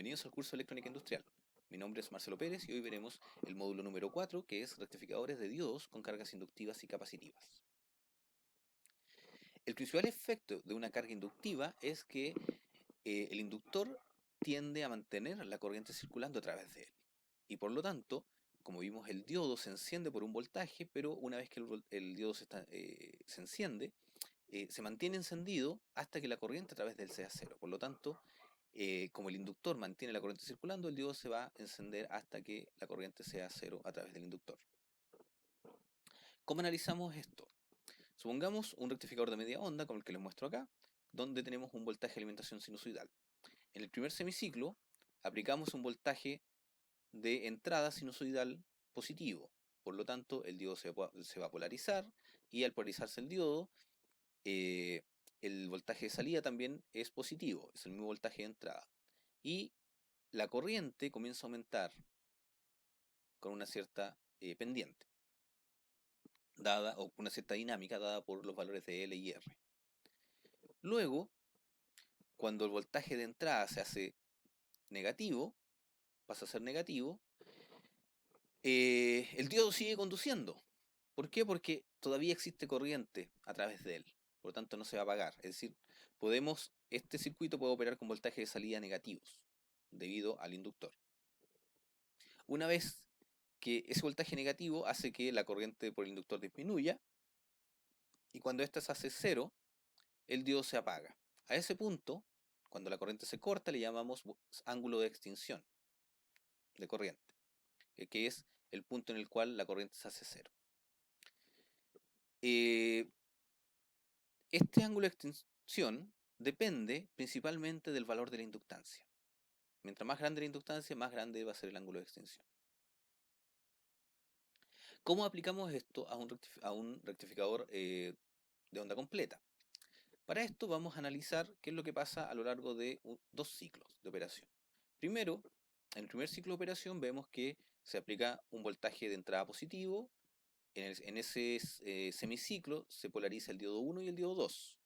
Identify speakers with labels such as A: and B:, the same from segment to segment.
A: Bienvenidos al curso de Electrónica Industrial. Mi nombre es Marcelo Pérez y hoy veremos el módulo número 4, que es rectificadores de diodos con cargas inductivas y capacitivas. El principal efecto de una carga inductiva es que el inductor tiende a mantener la corriente circulando a través de él. Y por lo tanto, como vimos, el diodo se enciende por un voltaje, pero una vez que el diodo se enciende, se mantiene encendido hasta que la corriente a través de él sea cero. Por lo tanto, como el inductor mantiene la corriente circulando, el diodo se va a encender hasta que la corriente sea cero a través del inductor. ¿Cómo analizamos esto? Supongamos un rectificador de media onda, como el que les muestro acá, donde tenemos un voltaje de alimentación sinusoidal. En el primer semiciclo aplicamos un voltaje de entrada sinusoidal positivo. Por lo tanto, el diodo se va a polarizar y al polarizarse el diodo, eh, el voltaje de salida también es positivo, es el mismo voltaje de entrada. Y la corriente comienza a aumentar con una cierta pendiente, dada, o una cierta dinámica dada por los valores de L y R. Luego, cuando el voltaje de entrada se hace negativo, pasa a ser negativo, el diodo sigue conduciendo. ¿Por qué? Porque todavía existe corriente a través de él. Por lo tanto, no se va a apagar. Es decir, este circuito puede operar con voltajes de salida negativos, debido al inductor. Una vez que ese voltaje negativo hace que la corriente por el inductor disminuya, y cuando ésta se hace cero, el diodo se apaga. A ese punto, cuando la corriente se corta, le llamamos ángulo de extinción de corriente, que es el punto en el cual la corriente se hace cero. Este ángulo de extinción depende principalmente del valor de la inductancia. Mientras más grande la inductancia, más grande va a ser el ángulo de extinción. ¿Cómo aplicamos esto a un rectificador de onda completa? Para esto vamos a analizar qué es lo que pasa a lo largo de dos ciclos de operación. Primero, en el primer ciclo de operación vemos que se aplica un voltaje de entrada positivo. En ese semiciclo se polariza el diodo 1 y el diodo 2.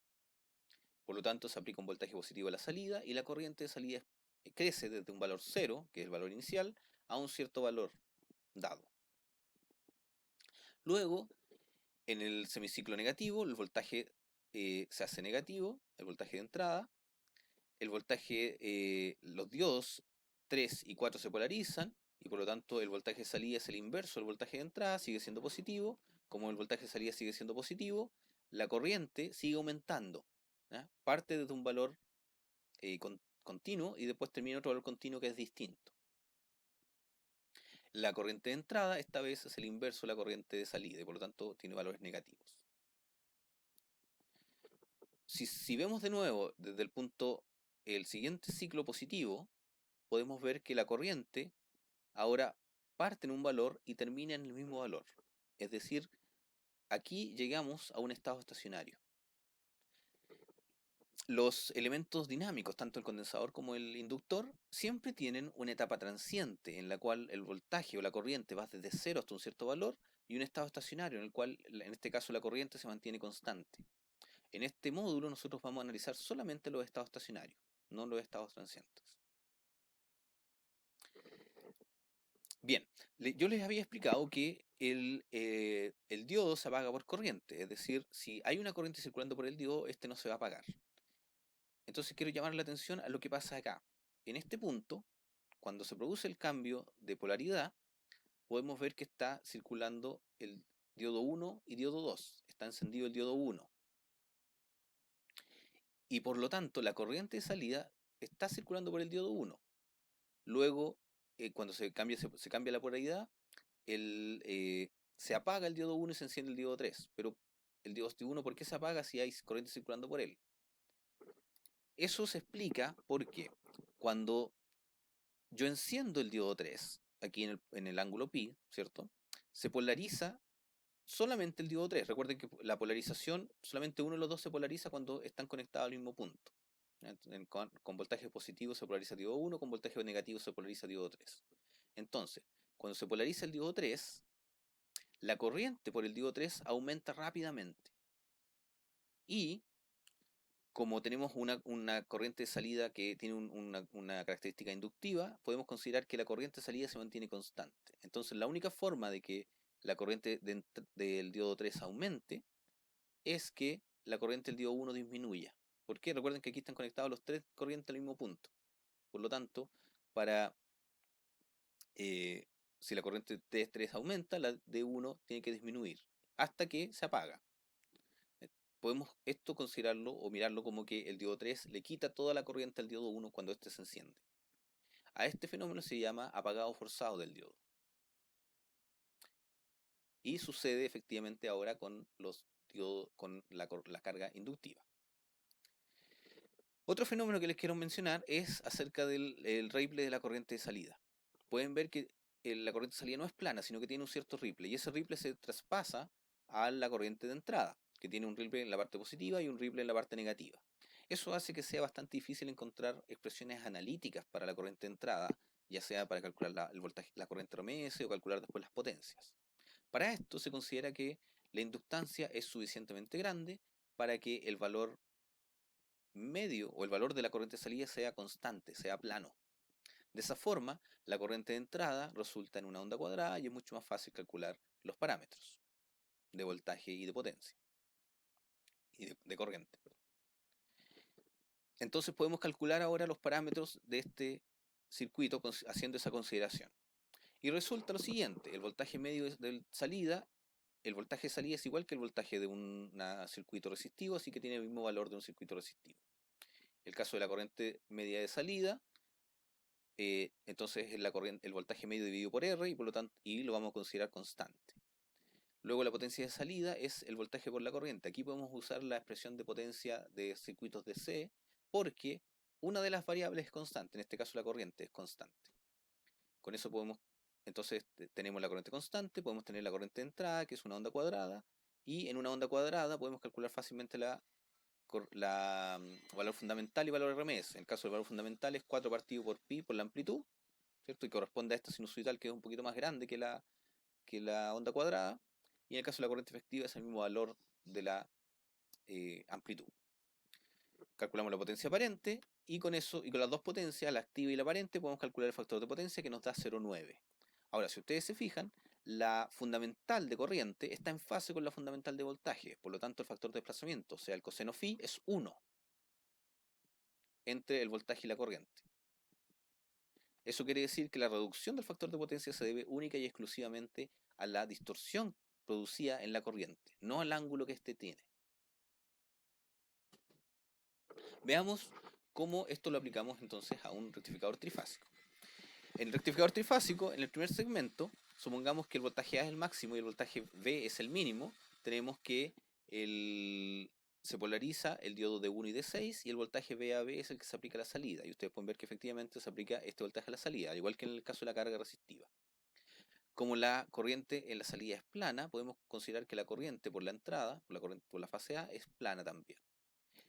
A: Por lo tanto, se aplica un voltaje positivo a la salida y la corriente de salida crece desde un valor 0, que es el valor inicial, a un cierto valor dado. Luego, en el semiciclo negativo, el voltaje se hace negativo, el voltaje de entrada. El voltaje, los diodos 3 y 4 se polarizan y por lo tanto el voltaje de salida es el inverso del voltaje de entrada, sigue siendo positivo. Como el voltaje de salida sigue siendo positivo, la corriente sigue aumentando, ¿ya? Parte desde un valor continuo y después termina en otro valor continuo que es distinto. La corriente de entrada esta vez es el inverso de la corriente de salida y por lo tanto tiene valores negativos. Si vemos de nuevo desde el siguiente ciclo positivo, podemos ver que la corriente ahora parte en un valor y termina en el mismo valor. Es decir, aquí llegamos a un estado estacionario. Los elementos dinámicos, tanto el condensador como el inductor, siempre tienen una etapa transiente en la cual el voltaje o la corriente va desde cero hasta un cierto valor y un estado estacionario en el cual, en este caso, la corriente se mantiene constante. En este módulo nosotros vamos a analizar solamente los estados estacionarios, no los estados transientes. Bien, yo les había explicado que el diodo se apaga por corriente, es decir, si hay una corriente circulando por el diodo, este no se va a apagar. Entonces quiero llamar la atención a lo que pasa acá. En este punto, cuando se produce el cambio de polaridad, podemos ver que está circulando el diodo 1 y diodo 2. Está encendido el diodo 1. Y por lo tanto, la corriente de salida está circulando por el diodo 1. Luego, cuando se cambia la polaridad, se apaga el diodo 1 y se enciende el diodo 3. Pero el diodo 1, ¿por qué se apaga si hay corriente circulando por él? Eso se explica porque cuando yo enciendo el diodo 3, aquí en el ángulo pi, ¿cierto? Se polariza solamente el diodo 3. Recuerden que la polarización, solamente uno de los dos se polariza cuando están conectados al mismo punto. Con voltaje positivo se polariza el diodo 1, con voltaje negativo se polariza el diodo 3. Entonces, cuando se polariza el diodo 3, la corriente por el diodo 3 aumenta rápidamente. Y como tenemos una corriente de salida que tiene una característica inductiva, podemos considerar que la corriente de salida se mantiene constante. Entonces, la única forma de que la corriente del diodo 3 aumente es que la corriente del diodo 1 disminuya. ¿Por qué? Recuerden que aquí están conectados los tres corrientes al mismo punto. Por lo tanto, para eh, si la corriente D3 aumenta, la D1 tiene que disminuir hasta que se apaga. Podemos esto considerarlo o mirarlo como que el diodo 3 le quita toda la corriente al diodo 1 cuando éste se enciende. A este fenómeno se llama apagado forzado del diodo. Y sucede efectivamente ahora con los diodos con la carga inductiva. Otro fenómeno que les quiero mencionar es acerca del ripple de la corriente de salida. Pueden ver que la corriente de salida no es plana, sino que tiene un cierto ripple, y ese ripple se traspasa a la corriente de entrada, que tiene un ripple en la parte positiva y un ripple en la parte negativa. Eso hace que sea bastante difícil encontrar expresiones analíticas para la corriente de entrada, ya sea para calcular el voltaje, la corriente RMS o calcular después las potencias. Para esto se considera que la inductancia es suficientemente grande para que el valor medio o el valor de la corriente de salida sea constante, sea plano. De esa forma, la corriente de entrada resulta en una onda cuadrada y es mucho más fácil calcular los parámetros de voltaje y de potencia y de corriente. Entonces podemos calcular ahora los parámetros de este circuito haciendo esa consideración. Y resulta lo siguiente, el voltaje medio de salida, el voltaje de salida es igual que el voltaje de un circuito resistivo, así que tiene el mismo valor de un circuito resistivo. El caso de la corriente media de salida, entonces el voltaje medio dividido por R y por lo tanto lo vamos a considerar constante. Luego la potencia de salida es el voltaje por la corriente. Aquí podemos usar la expresión de potencia de circuitos DC porque una de las variables es constante, en este caso la corriente es constante. Con eso podemos, entonces tenemos la corriente constante, podemos tener la corriente de entrada, que es una onda cuadrada, y en una onda cuadrada podemos calcular fácilmente valor fundamental y valor RMS. En el caso del valor fundamental es 4 partido por pi por la amplitud, ¿cierto? Y corresponde a esta sinusoidal que es un poquito más grande que la onda cuadrada. Y en el caso de la corriente efectiva es el mismo valor de la amplitud. Calculamos la potencia aparente y con eso, y con las dos potencias, la activa y la aparente, podemos calcular el factor de potencia que nos da 0,9. Ahora, si ustedes se fijan, la fundamental de corriente está en fase con la fundamental de voltaje, por lo tanto el factor de desplazamiento, o sea, el coseno phi, es 1 entre el voltaje y la corriente. Eso quiere decir que la reducción del factor de potencia se debe única y exclusivamente a la distorsión producida en la corriente, no al ángulo que éste tiene. Veamos cómo esto lo aplicamos entonces a un rectificador trifásico. En el rectificador trifásico, en el primer segmento, supongamos que el voltaje A es el máximo y el voltaje B es el mínimo, tenemos que se polariza el diodo D1 y D6 y el voltaje VAB es el que se aplica a la salida. Y ustedes pueden ver que efectivamente se aplica este voltaje a la salida, al igual que en el caso de la carga resistiva. Como la corriente en la salida es plana, podemos considerar que la corriente por la entrada, por la fase A, es plana también.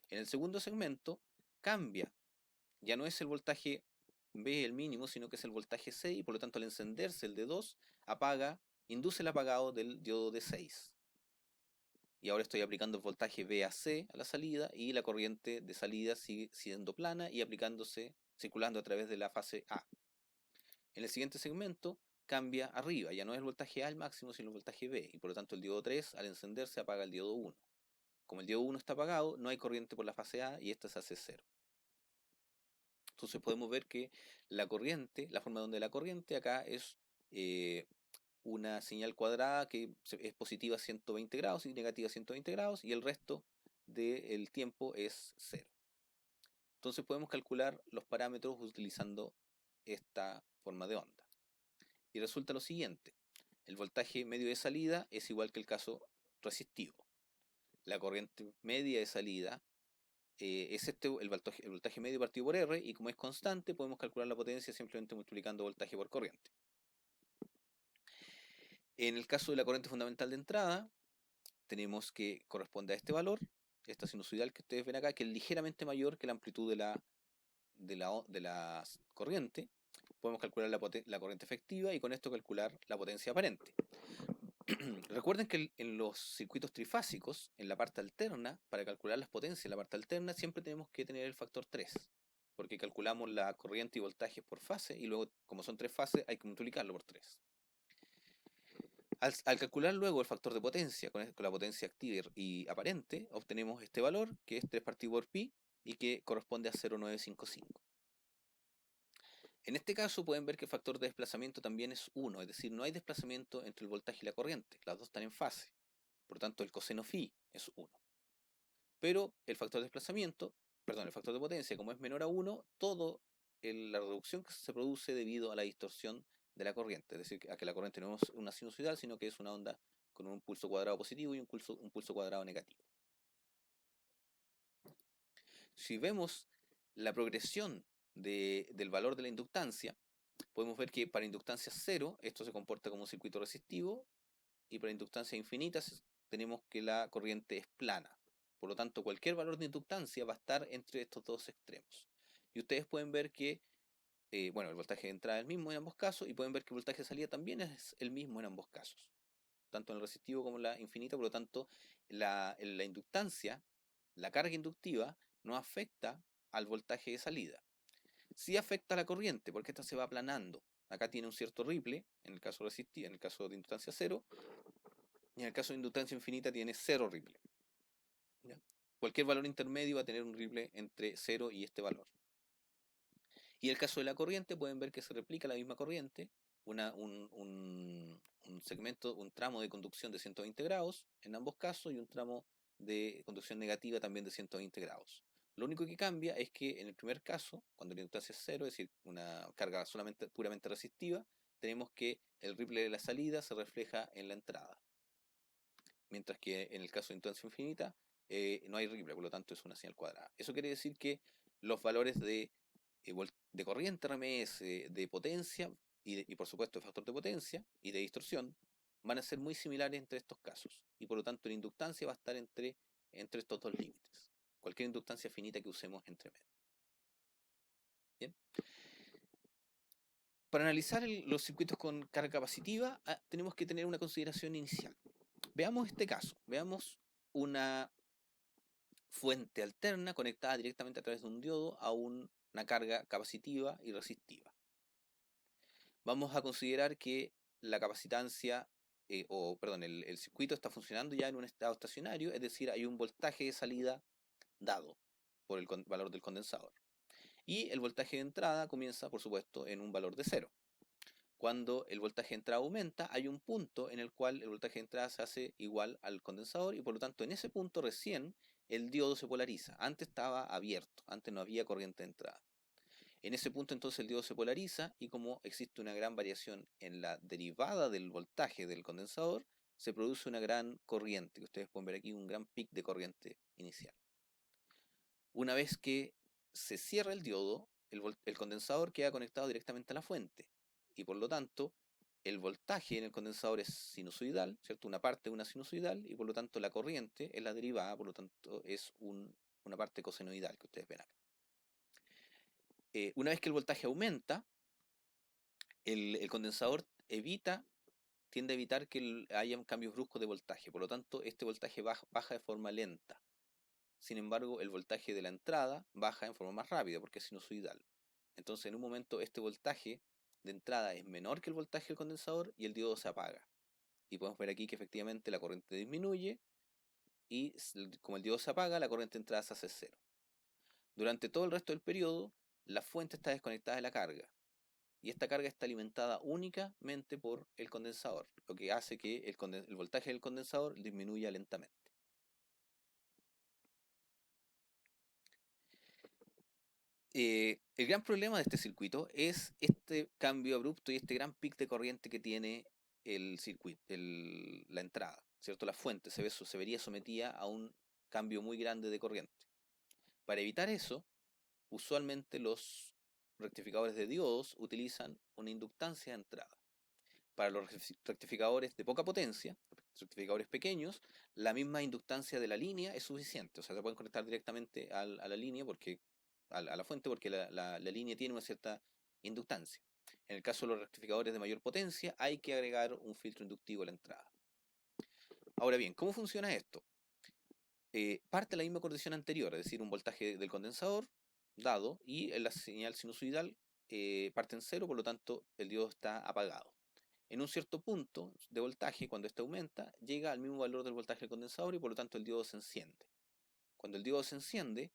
A: En el segundo segmento cambia, ya no es el voltaje B el mínimo, sino que es el voltaje C y por lo tanto al encenderse el D2 induce el apagado del diodo D6. Y ahora estoy aplicando el voltaje B a C a la salida y la corriente de salida sigue siendo plana y circulando a través de la fase A. En el siguiente segmento cambia arriba, ya no es el voltaje A el máximo, sino el voltaje B y por lo tanto el diodo 3 al encenderse apaga el diodo 1. Como el diodo 1 está apagado, no hay corriente por la fase A y esta se hace 0. Entonces podemos ver que la corriente, la forma donde la corriente acá es una señal cuadrada que es positiva a 120 grados y negativa a 120 grados y el resto del tiempo es 0. Entonces podemos calcular los parámetros utilizando esta forma de onda. Y resulta lo siguiente, el voltaje medio de salida es igual que el caso resistivo. La corriente media de salida es el voltaje medio partido por R y como es constante podemos calcular la potencia simplemente multiplicando voltaje por corriente. En el caso de la corriente fundamental de entrada tenemos que corresponde a este valor, esta sinusoidal que ustedes ven acá, que es ligeramente mayor que la amplitud de la corriente. Podemos calcular la corriente efectiva y con esto calcular la potencia aparente. Recuerden que en los circuitos trifásicos, en la parte alterna, para calcular las potencias en la parte alterna, siempre tenemos que tener el factor 3, porque calculamos la corriente y voltaje por fase, y luego, como son 3 fases, hay que multiplicarlo por 3. Al calcular luego el factor de potencia con la potencia activa y aparente, obtenemos este valor, que es 3 partido por pi, y que corresponde a 0,955. En este caso pueden ver que el factor de desplazamiento también es 1, es decir, no hay desplazamiento entre el voltaje y la corriente, las dos están en fase. Por lo tanto, el coseno phi es 1. Pero el factor de desplazamiento, perdón, el factor de potencia, como es menor a 1, toda la reducción que se produce debido a la distorsión de la corriente. Es decir, a que la corriente no es una sinusoidal, sino que es una onda con un pulso cuadrado positivo y un pulso cuadrado negativo. Si vemos la progresión del valor de la inductancia, podemos ver que para inductancia 0 esto se comporta como un circuito resistivo, y para inductancia infinita tenemos que la corriente es plana. Por lo tanto, cualquier valor de inductancia va a estar entre estos dos extremos. Y ustedes pueden ver que, bueno, el voltaje de entrada es el mismo en ambos casos, y pueden ver que el voltaje de salida también es el mismo en ambos casos, tanto en el resistivo como en la infinita. Por lo tanto, la inductancia, la carga inductiva, no afecta al voltaje de salida. Sí afecta a la corriente, porque esta se va aplanando. Acá tiene un cierto ripple, en el caso en el caso de inductancia 0, y en el caso de inductancia infinita tiene 0 ripple. ¿Ya? Cualquier valor intermedio va a tener un ripple entre 0 y este valor. Y en el caso de la corriente, pueden ver que se replica la misma corriente, un segmento, un tramo de conducción de 120 grados en ambos casos, y un tramo de conducción negativa también de 120 grados. Lo único que cambia es que en el primer caso, cuando la inductancia es 0, es decir, una carga solamente puramente resistiva, tenemos que el ripple de la salida se refleja en la entrada. Mientras que en el caso de inductancia infinita no hay ripple, por lo tanto es una señal cuadrada. Eso quiere decir que los valores de corriente RMS, de potencia y por supuesto de factor de potencia y de distorsión van a ser muy similares entre estos casos, y por lo tanto la inductancia va a estar entre estos dos límites, cualquier inductancia finita que usemos entre medio. Bien. Para analizar los circuitos con carga capacitiva tenemos que tener una consideración inicial. Veamos este caso, veamos una fuente alterna conectada directamente a través de un diodo a una carga capacitiva y resistiva. Vamos a considerar que la capacitancia, el circuito está funcionando ya en un estado estacionario, es decir, hay un voltaje de salida dado por el valor del condensador. Y el voltaje de entrada comienza, por supuesto, en un valor de 0. Cuando el voltaje de entrada aumenta, hay un punto en el cual el voltaje de entrada se hace igual al condensador, y por lo tanto en ese punto recién el diodo se polariza. Antes estaba abierto, antes no había corriente de entrada. En ese punto entonces el diodo se polariza, y como existe una gran variación en la derivada del voltaje del condensador, se produce una gran corriente, que ustedes pueden ver aquí, un gran pic de corriente inicial. Una vez que se cierra el diodo, el condensador queda conectado directamente a la fuente, y por lo tanto el voltaje en el condensador es sinusoidal, ¿cierto? Una parte de una sinusoidal, y por lo tanto la corriente es la derivada, por lo tanto es una parte cosenoidal que ustedes ven acá. Una vez que el voltaje aumenta, el condensador tiende a evitar que haya cambios bruscos de voltaje, por lo tanto este voltaje baja de forma lenta. Sin embargo, el voltaje de la entrada baja en forma más rápida porque es sinusoidal. Entonces, en un momento, este voltaje de entrada es menor que el voltaje del condensador y el diodo se apaga. Y podemos ver aquí que efectivamente la corriente disminuye, y como el diodo se apaga, la corriente de entrada se hace 0. Durante todo el resto del periodo, la fuente está desconectada de la carga, y esta carga está alimentada únicamente por el condensador, lo que hace que el voltaje del condensador disminuya lentamente. El gran problema de este circuito es este cambio abrupto y este gran pic de corriente que tiene el circuito, la entrada, ¿cierto? La fuente se vería sometida a un cambio muy grande de corriente. Para evitar eso, usualmente los rectificadores de diodos utilizan una inductancia de entrada. Para los rectificadores de poca potencia, rectificadores pequeños, la misma inductancia de la línea es suficiente. O sea, se pueden conectar directamente a la línea, a la fuente, porque la línea tiene una cierta inductancia. En el caso de los rectificadores de mayor potencia, hay que agregar un filtro inductivo a la entrada. Ahora bien, ¿cómo funciona esto? Parte de la misma condición anterior, es decir, un voltaje del condensador dado y en la señal sinusoidal parte en cero, por lo tanto el diodo está apagado. En un cierto punto de voltaje, cuando este aumenta, llega al mismo valor del voltaje del condensador y por lo tanto el diodo se enciende. Cuando el diodo se enciende,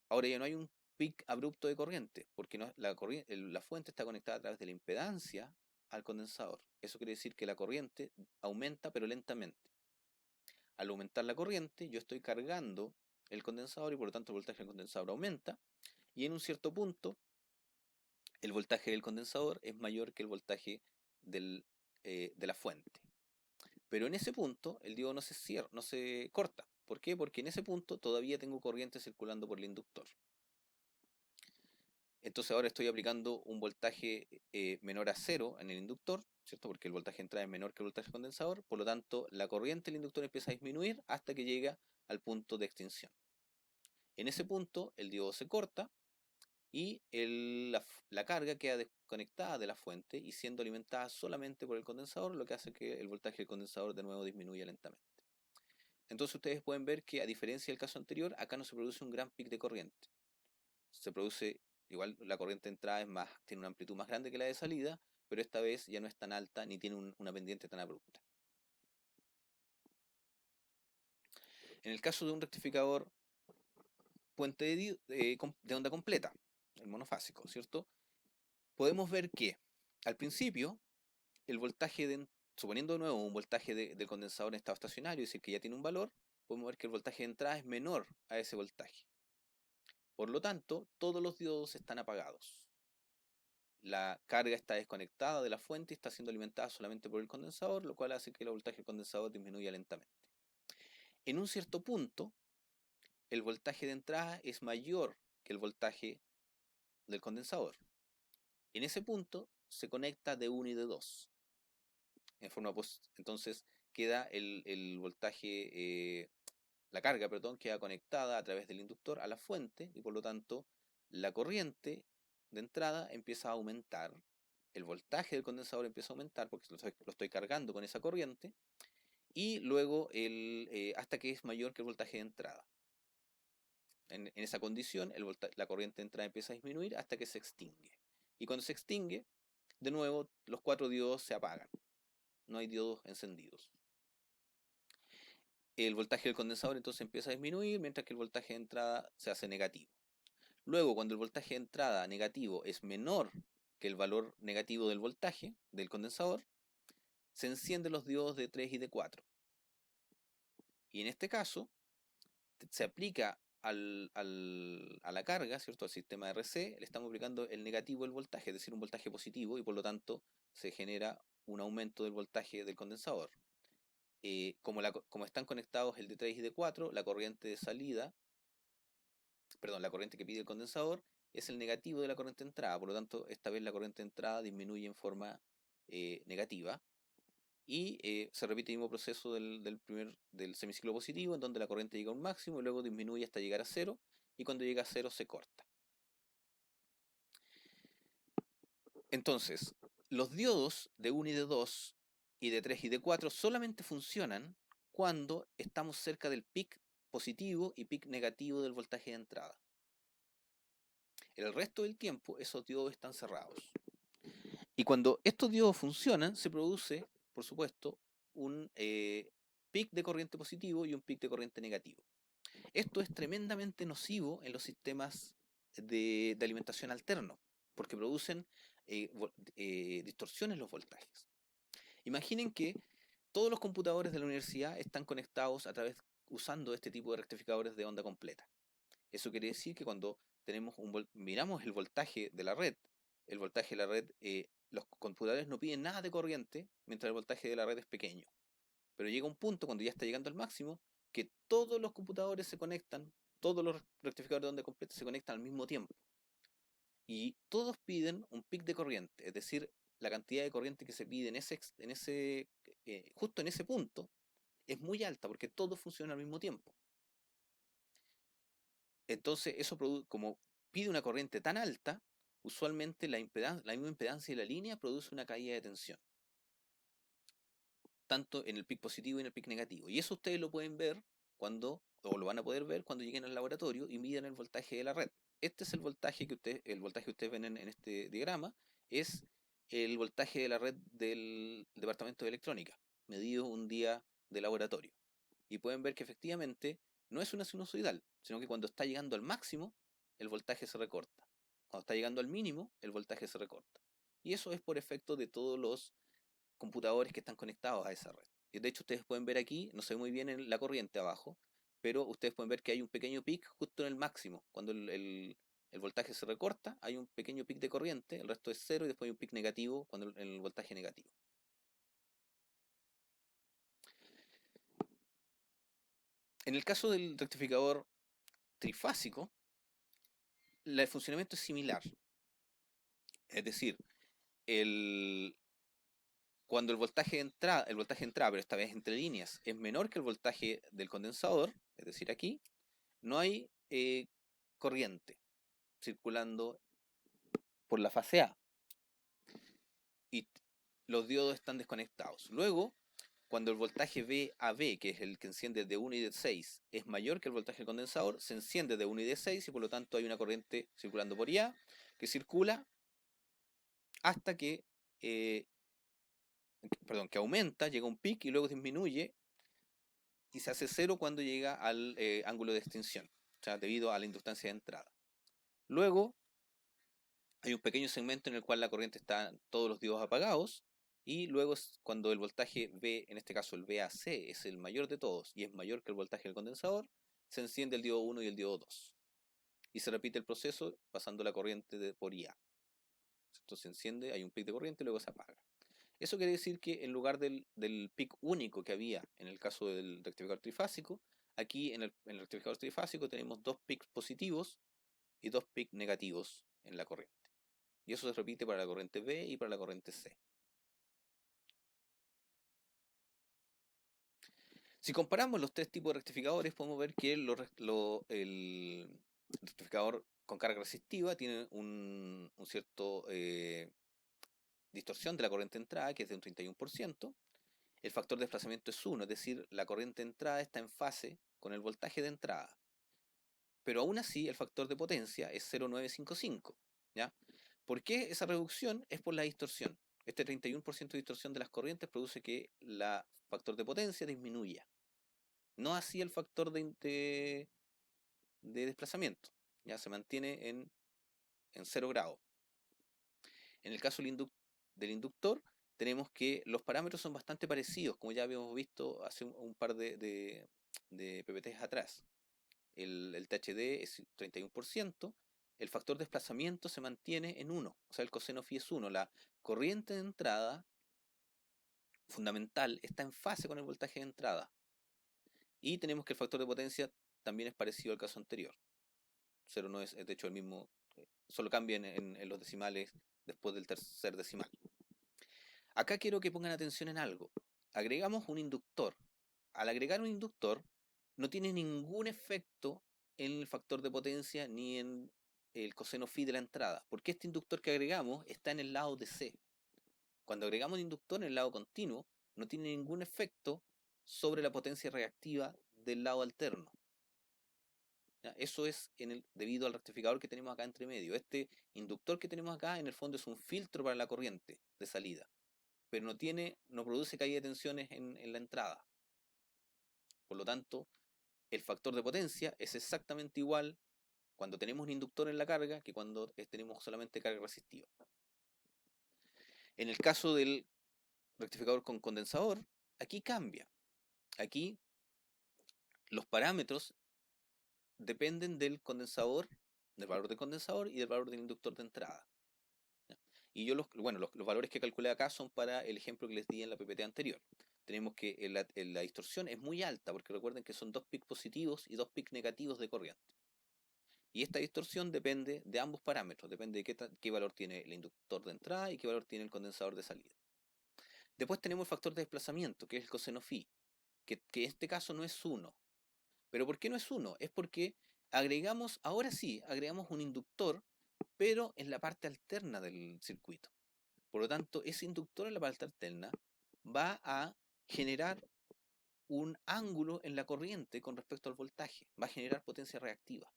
A: ahora ya no hay un pic abrupto de corriente, porque no, la fuente está conectada a través de la impedancia al condensador. Eso quiere decir que la corriente aumenta pero lentamente. Al aumentar la corriente, yo estoy cargando el condensador y por lo tanto el voltaje del condensador aumenta. Y en un cierto punto, el voltaje del condensador es mayor que el voltaje del, de la fuente. Pero en ese punto, el diodo no se cierra, no se corta. ¿Por qué? Porque en ese punto todavía tengo corriente circulando por el inductor. Entonces ahora estoy aplicando un voltaje menor a cero en el inductor, ¿cierto? Porque el voltaje de entrada es menor que el voltaje condensador, por lo tanto la corriente del inductor empieza a disminuir hasta que llega al punto de extinción. En ese punto el diodo se corta y la carga queda desconectada de la fuente y siendo alimentada solamente por el condensador, lo que hace que el voltaje del condensador de nuevo disminuya lentamente. Entonces ustedes pueden ver que a diferencia del caso anterior, acá no se produce un gran pic de corriente. Se produce, igual la corriente de entrada tiene una amplitud más grande que la de salida, pero esta vez ya no es tan alta ni tiene una pendiente tan abrupta. En el caso de un rectificador puente de onda completa, el monofásico, ¿cierto? Podemos ver que al principio el voltaje suponiendo de nuevo un voltaje del condensador en estado estacionario, es decir, que ya tiene un valor, podemos ver que el voltaje de entrada es menor a ese voltaje. Por lo tanto, todos los diodos están apagados. La carga está desconectada de la fuente y está siendo alimentada solamente por el condensador, lo cual hace que el voltaje del condensador disminuya lentamente. En un cierto punto, el voltaje de entrada es mayor que el voltaje del condensador. En ese punto se conecta de 1 y de 2. Entonces queda el voltaje, la carga, perdón, queda conectada a través del inductor a la fuente y por lo tanto la corriente de entrada empieza a aumentar, el voltaje del condensador empieza a aumentar porque lo estoy cargando con esa corriente y luego hasta que es mayor que el voltaje de entrada. En esa condición la corriente de entrada empieza a disminuir hasta que se extingue. Y cuando se extingue, de nuevo los 4 diodos se apagan. No hay diodos encendidos. El voltaje del condensador entonces empieza a disminuir mientras que el voltaje de entrada se hace negativo. Luego, cuando el voltaje de entrada negativo es menor que el valor negativo del voltaje del condensador, se encienden los diodos de 3 y de 4. Y en este caso, se aplica a la carga, ¿cierto? Al sistema RC, le estamos aplicando el negativo del voltaje, es decir, un voltaje positivo, y por lo tanto se genera un aumento del voltaje del condensador. Como están conectados el de 3 y de 4, la corriente de salida, perdón, la corriente que pide el condensador es el negativo de la corriente de entrada, por lo tanto, esta vez la corriente de entrada disminuye en forma negativa y se repite el mismo proceso del semiciclo positivo, en donde la corriente llega a un máximo y luego disminuye hasta llegar a cero, y cuando llega a cero se corta. Entonces, los diodos de 1 y de 2 y de 3 y de 4 solamente funcionan cuando estamos cerca del pic positivo y pic negativo del voltaje de entrada. En el resto del tiempo, esos diodos están cerrados. Y cuando estos diodos funcionan, se produce, por supuesto, un pic de corriente positivo y un pic de corriente negativo. Esto es tremendamente nocivo en los sistemas de alimentación alterno, porque producen distorsiones en los voltajes. Imaginen que todos los computadores de la universidad están conectados usando este tipo de rectificadores de onda completa. Eso quiere decir que cuando miramos el voltaje de la red, el voltaje de la red, los computadores no piden nada de corriente mientras el voltaje de la red es pequeño. Pero llega un punto cuando ya está llegando al máximo que todos los computadores se conectan, todos los rectificadores de onda completa se conectan al mismo tiempo. Y todos piden un pic de corriente, es decir, la cantidad de corriente que se pide justo en ese punto es muy alta porque todo funciona al mismo tiempo. Entonces, como pide una corriente tan alta, usualmente la misma impedancia de la línea produce una caída de tensión. tanto en el pic positivo y en el pic negativo. Y eso ustedes lo pueden ver o lo van a poder ver cuando lleguen al laboratorio y midan el voltaje de la red. Este es el voltaje que ustedes ven en este diagrama, es el voltaje de la red del departamento de electrónica, medido un día de laboratorio. Y pueden ver que efectivamente no es una sinusoidal, sino que cuando está llegando al máximo, el voltaje se recorta. Cuando está llegando al mínimo, el voltaje se recorta. Y eso es por efecto de todos los computadores que están conectados a esa red. Y de hecho ustedes pueden ver aquí, no se ve muy bien en la corriente abajo, pero ustedes pueden ver que hay un pequeño pic justo en el máximo. Cuando el voltaje se recorta, hay un pequeño pic de corriente, el resto es cero y después hay un pic negativo cuando el voltaje negativo. En el caso del rectificador trifásico, el funcionamiento es similar. Es decir, el, cuando el voltaje de entrada, pero esta vez entre líneas, es menor que el voltaje del condensador, es decir, aquí, no hay corriente circulando por la fase A y los diodos están desconectados. Luego, cuando el voltaje VAB, que es el que enciende de 1 y de 6, es mayor que el voltaje del condensador, se enciende de 1 y de 6 y por lo tanto hay una corriente circulando por IA que circula hasta que aumenta, llega a un pic y luego disminuye y se hace cero cuando llega al ángulo de extinción, o sea, debido a la inductancia de entrada. Luego hay un pequeño segmento en el cual la corriente está todos los diodos apagados y luego cuando el voltaje V, en este caso el VAC, es el mayor de todos y es mayor que el voltaje del condensador, se enciende el diodo 1 y el diodo 2. Y se repite el proceso pasando la corriente por IA. Entonces se enciende, hay un pic de corriente y luego se apaga. Eso quiere decir que en lugar del pic único que había en el caso del rectificador trifásico, aquí en el rectificador trifásico tenemos dos pics positivos y dos pics negativos en la corriente. Y eso se repite para la corriente B y para la corriente C. Si comparamos los tres tipos de rectificadores, podemos ver que el rectificador con carga resistiva tiene un cierto distorsión de la corriente de entrada, que es de un 31%. El factor de desplazamiento es 1, es decir, la corriente de entrada está en fase con el voltaje de entrada. Pero aún así, el factor de potencia es 0,955. ¿Ya? ¿Por qué esa reducción? Es por la distorsión. Este 31% de distorsión de las corrientes produce que el factor de potencia disminuya. No así el factor de desplazamiento. Ya se mantiene en 0 grados. En el caso del inductor, tenemos que los parámetros son bastante parecidos, como ya habíamos visto hace un par de PPTs atrás. El THD es 31%, el factor de desplazamiento se mantiene en 1, o sea, el coseno phi es 1. La corriente de entrada fundamental está en fase con el voltaje de entrada. Y tenemos que el factor de potencia también es parecido al caso anterior. 0 no es, de hecho, el mismo, solo cambia en los decimales después del tercer decimal. Acá quiero que pongan atención en algo. Agregamos un inductor. Al agregar un inductor, no tiene ningún efecto en el factor de potencia ni en el coseno phi de la entrada, porque este inductor que agregamos está en el lado de C. Cuando agregamos un inductor en el lado continuo, no tiene ningún efecto sobre la potencia reactiva del lado alterno. ¿Ya? Eso es debido al rectificador que tenemos acá entre medio. Este inductor que tenemos acá en el fondo es un filtro para la corriente de salida, pero no produce caída de tensiones en la entrada. Por lo tanto, el factor de potencia es exactamente igual cuando tenemos un inductor en la carga que cuando tenemos solamente carga resistiva. En el caso del rectificador con condensador, aquí cambia. Aquí los parámetros dependen del condensador, del valor del condensador y del valor del inductor de entrada. Y yo los valores que calculé acá son para el ejemplo que les di en la PPT anterior. Tenemos que la distorsión es muy alta, porque recuerden que son dos pics positivos y dos pics negativos de corriente. Y esta distorsión depende de ambos parámetros, depende de qué valor tiene el inductor de entrada y qué valor tiene el condensador de salida. Después tenemos el factor de desplazamiento, que es el coseno phi, que en este caso no es 1. ¿Pero por qué no es 1? Es porque ahora sí, agregamos un inductor, pero en la parte alterna del circuito. Por lo tanto, ese inductor en la parte alterna va a generar un ángulo en la corriente con respecto al voltaje, va a generar potencia reactiva.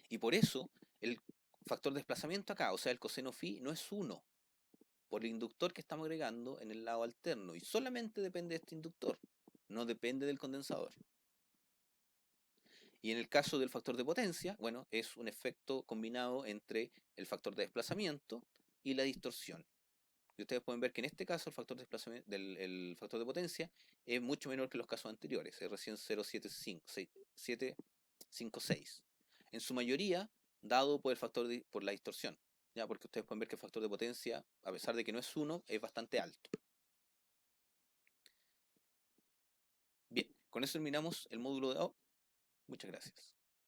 A: Y por eso el factor de desplazamiento acá, o sea, el coseno phi, no es 1 por el inductor que estamos agregando en el lado alterno, y solamente depende de este inductor, no depende del condensador. Y en el caso del factor de potencia, bueno, es un efecto combinado entre el factor de desplazamiento y la distorsión. Y ustedes pueden ver que en este caso el factor de desplazamiento el factor de potencia es mucho menor que los casos anteriores, es recién 0,756. En su mayoría, dado por el factor por la distorsión, ya porque ustedes pueden ver que el factor de potencia, a pesar de que no es 1, es bastante alto. Bien, con eso terminamos el módulo de hoy. Muchas gracias.